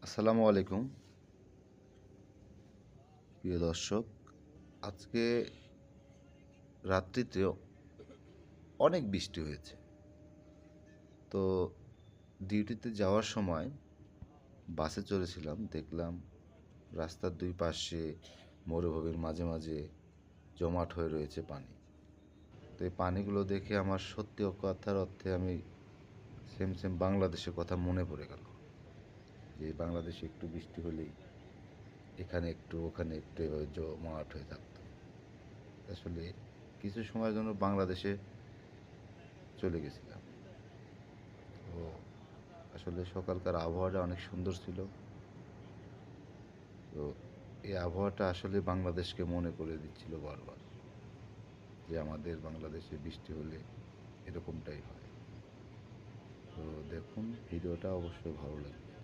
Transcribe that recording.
আসসালামু আলাইকুম প্রিয় দর্শক। আজকে রাত্রিতে অনেক বৃষ্টি হয়েছে। তো ডিউটিতে যাওয়ার সময় বাসে চড়েছিলাম, দেখলাম রাস্তার দুই পাশে মরুভূমির মাঝে মাঝে জমাট হয়ে রয়েছে পানি। তো এই পানিগুলো দেখে আমার সত্যি কথার অর্থে আমি সেম সেম বাংলাদেশের কথা মনে পড়ে গেল, যে বাংলাদেশে একটু বৃষ্টি হলেই এখানে একটু ওখানে একটু এভাবে জমাট হয়ে থাকতো। আসলে কিছু সময়ের জন্য বাংলাদেশে চলে গেছিলাম। তো আসলে সকালকার আবহাওয়াটা অনেক সুন্দর ছিল। তো এই আবহাওয়াটা আসলে বাংলাদেশকে মনে করে দিচ্ছিল বারবার, যে আমাদের বাংলাদেশে বৃষ্টি হলে এরকমটাই হয়। তো দেখুন, ভিডিওটা অবশ্যই ভালো লাগবে।